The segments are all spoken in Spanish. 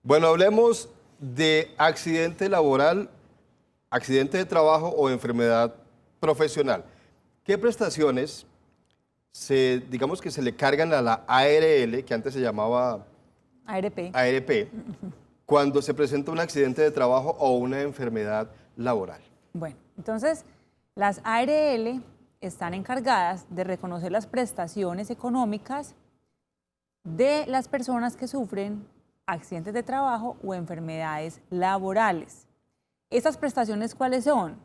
Bueno, hablemos de accidente laboral, accidente de trabajo o enfermedad profesional. ¿Qué prestaciones digamos que se le cargan a la ARL, que antes se llamaba ARP. ARP, cuando se presenta un accidente de trabajo o una enfermedad laboral? Bueno, entonces las ARL están encargadas de reconocer las prestaciones económicas de las personas que sufren accidentes de trabajo o enfermedades laborales. ¿Estas prestaciones cuáles son?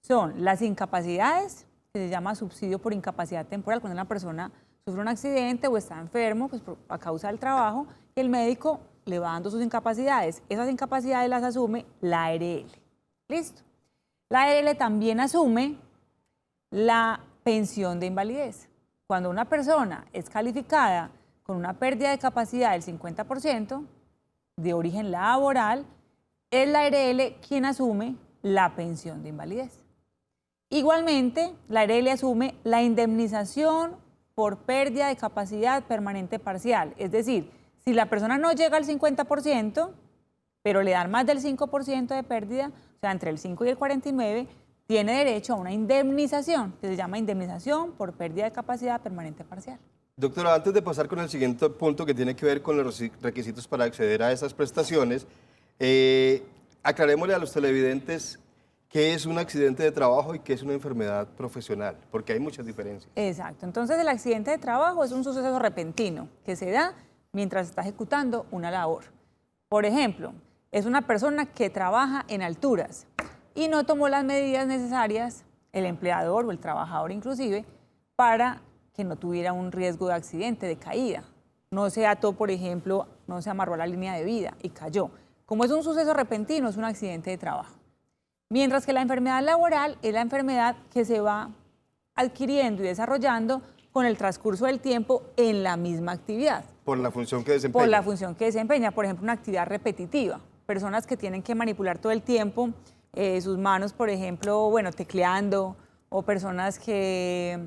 Son las incapacidades, que se llama subsidio por incapacidad temporal, cuando una persona sufre un accidente o está enfermo pues, a causa del trabajo, y el médico le va dando sus incapacidades. Esas incapacidades las asume la ARL. ¿Listo? La ARL también asume la pensión de invalidez. Cuando una persona es calificada con una pérdida de capacidad del 50% de origen laboral, es la ARL quien asume la pensión de invalidez. Igualmente, la ARL asume la indemnización por pérdida de capacidad permanente parcial. Es decir, si la persona no llega al 50%, pero le dan más del 5% de pérdida, o sea, entre el 5 y el 49%, tiene derecho a una indemnización, que se llama indemnización por pérdida de capacidad permanente parcial. Doctora, antes de pasar con el siguiente punto que tiene que ver con los requisitos para acceder a esas prestaciones, aclarémosle a los televidentes qué es un accidente de trabajo y qué es una enfermedad profesional, porque hay muchas diferencias. Exacto. Entonces, el accidente de trabajo es un suceso repentino que se da mientras está ejecutando una labor. Por ejemplo, es una persona que trabaja en alturas y no tomó las medidas necesarias, el empleador o el trabajador inclusive, para que no tuviera un riesgo de accidente, de caída. No se ató, por ejemplo, no se amarró a la línea de vida y cayó. Como es un suceso repentino, es un accidente de trabajo. Mientras que la enfermedad laboral es la enfermedad que se va adquiriendo y desarrollando con el transcurso del tiempo en la misma actividad. Por la función que desempeña. Por la función que desempeña, por ejemplo, una actividad repetitiva. Personas que tienen que manipular todo el tiempo sus manos, por ejemplo, bueno, tecleando, o personas que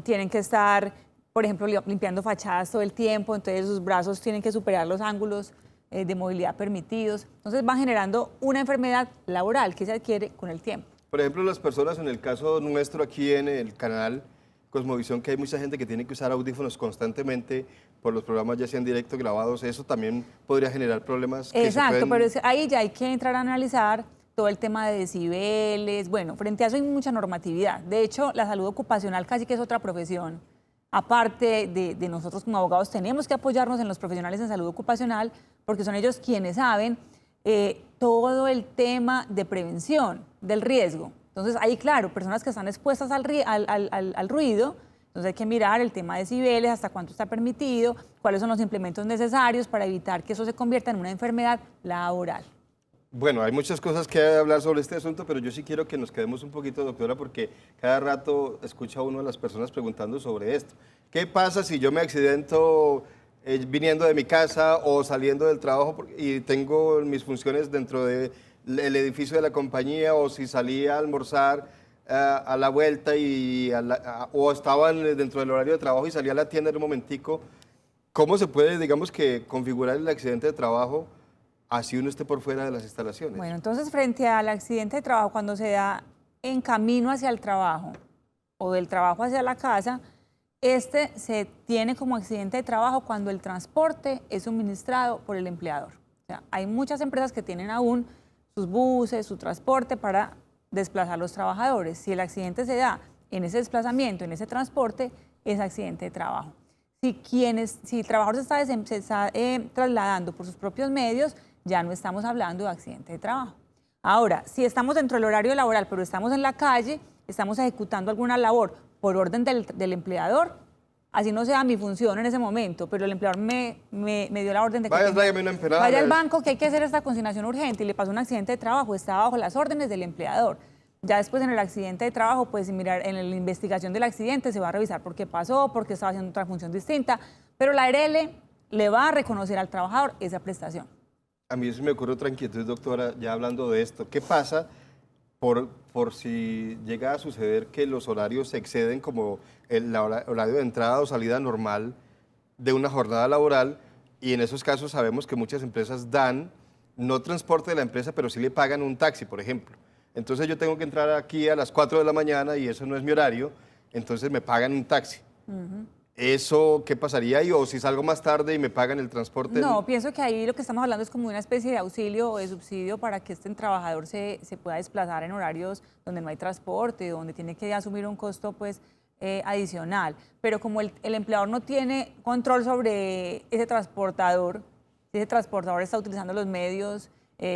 tienen que estar, por ejemplo, limpiando fachadas todo el tiempo, entonces sus brazos tienen que superar los ángulos de movilidad permitidos. Entonces van generando una enfermedad laboral que se adquiere con el tiempo. Por ejemplo, las personas, en el caso nuestro aquí en el canal Cosmovisión, que hay mucha gente que tiene que usar audífonos constantemente por los programas ya sean directos, grabados, eso también podría generar problemas. Exacto, pero ahí ya hay que entrar a analizar todo el tema de decibeles. Bueno, frente a eso hay mucha normatividad. De hecho, la salud ocupacional casi que es otra profesión. Aparte de nosotros como abogados, tenemos que apoyarnos en los profesionales en salud ocupacional porque son ellos quienes saben todo el tema de prevención del riesgo. Entonces, ahí, claro, personas que están expuestas al ruido, entonces hay que mirar el tema de decibeles, hasta cuánto está permitido, cuáles son los implementos necesarios para evitar que eso se convierta en una enfermedad laboral. Bueno, hay muchas cosas que hablar sobre este asunto, pero yo sí quiero que nos quedemos un poquito, doctora, porque cada rato escucha uno de las personas preguntando sobre esto. ¿Qué pasa si yo me accidento viniendo de mi casa o saliendo del trabajo y tengo mis funciones dentro del edificio de la compañía, o si salí a almorzar a la vuelta o estaba dentro del horario de trabajo y salí a la tienda en un momentico? ¿Cómo se puede, digamos, que configurar el accidente de trabajo así uno esté por fuera de las instalaciones? Bueno, entonces frente al accidente de trabajo, cuando se da en camino hacia el trabajo o del trabajo hacia la casa, este se tiene como accidente de trabajo cuando el transporte es suministrado por el empleador. O sea, hay muchas empresas que tienen aún sus buses, su transporte para desplazar a los trabajadores. Si el accidente se da en ese desplazamiento, en ese transporte, es accidente de trabajo. Si el trabajador se está trasladando por sus propios medios, ya no estamos hablando de accidente de trabajo. Ahora, si estamos dentro del horario laboral, pero estamos en la calle, estamos ejecutando alguna labor por orden del empleador, así no sea mi función en ese momento, pero el empleador me dio la orden de que vaya al banco que hay que hacer esta consignación urgente y le pasó un accidente de trabajo, está bajo las órdenes del empleador. Ya después en el accidente de trabajo, pues mirar en la investigación del accidente se va a revisar por qué pasó, por qué estaba haciendo otra función distinta, pero la ARL le va a reconocer al trabajador esa prestación. A mí se me ocurre otra inquietud, doctora, ya hablando de esto. ¿Qué pasa por si llega a suceder que los horarios se exceden, como el horario de entrada o salida normal de una jornada laboral, y en esos casos sabemos que muchas empresas dan, no transporte de la empresa, pero sí le pagan un taxi, por ejemplo. Entonces yo tengo que entrar aquí a las 4 de la mañana y eso no es mi horario, entonces me pagan un taxi. ¿Eso qué pasaría ahí? ¿O si salgo más tarde y me pagan el transporte? No, pienso que ahí lo que estamos hablando es como una especie de auxilio o de subsidio para que este trabajador se pueda desplazar en horarios donde no hay transporte, donde tiene que asumir un costo pues adicional. Pero como el empleador no tiene control sobre ese transportador, si ese transportador está utilizando los medios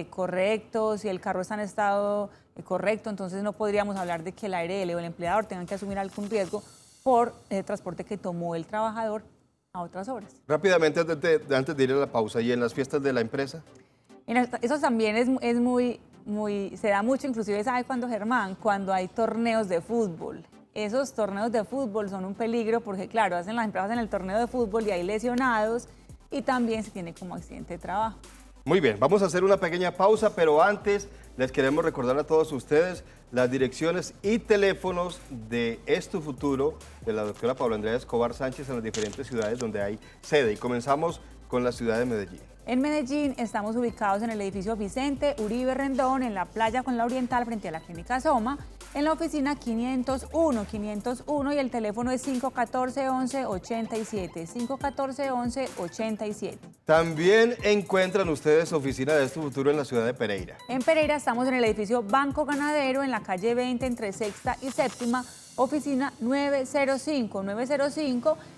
correctos, si el carro está en estado correcto, entonces no podríamos hablar de que el ARL o el empleador tengan que asumir algún riesgo por el transporte que tomó el trabajador a otras horas. Rápidamente, antes de ir a la pausa, ¿y en las fiestas de la empresa? Eso también es muy, se da mucho, inclusive, ¿sabe cuándo, Germán? Cuando hay torneos de fútbol. Esos torneos de fútbol son un peligro porque, claro, hacen las empresas en el torneo de fútbol y hay lesionados y también se tiene como accidente de trabajo. Muy bien, vamos a hacer una pequeña pausa, pero antes les queremos recordar a todos ustedes las direcciones y teléfonos de Es Tu Futuro de la doctora Paula Andrea Escobar Sánchez en las diferentes ciudades donde hay sede. Y comenzamos con la ciudad de Medellín. En Medellín estamos ubicados en el edificio Vicente Uribe Rendón, en la playa con la Oriental frente a la Clínica Soma, en la oficina 501 y el teléfono es 514-1187, 514-1187. También encuentran ustedes oficina de Es Tu Futuro en la ciudad de Pereira. En Pereira estamos en el edificio Banco Ganadero, en la calle 20 entre Sexta y Séptima, oficina 905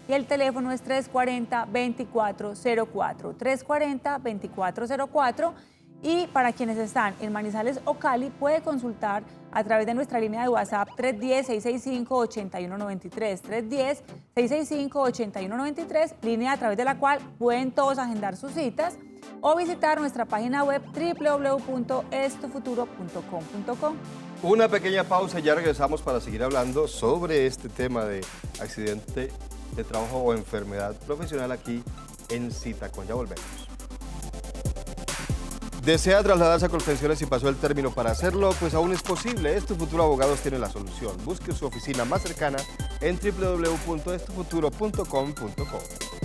y el teléfono es 340-2404, 340-2404. Y para quienes están en Manizales o Cali, puede consultar a través de nuestra línea de WhatsApp 310-665-8193, 310-665-8193, línea a través de la cual pueden todos agendar sus citas o visitar nuestra página web www.estufuturo.com.co. Una pequeña pausa y ya regresamos para seguir hablando sobre este tema de accidente de trabajo o enfermedad profesional aquí en Citacon. Ya volvemos. ¿Desea trasladarse a Colpensiones y pasó el término para hacerlo? Pues aún es posible. Es Tu Futuro Abogados tiene la solución. Busque su oficina más cercana en www.estufuturo.com.co.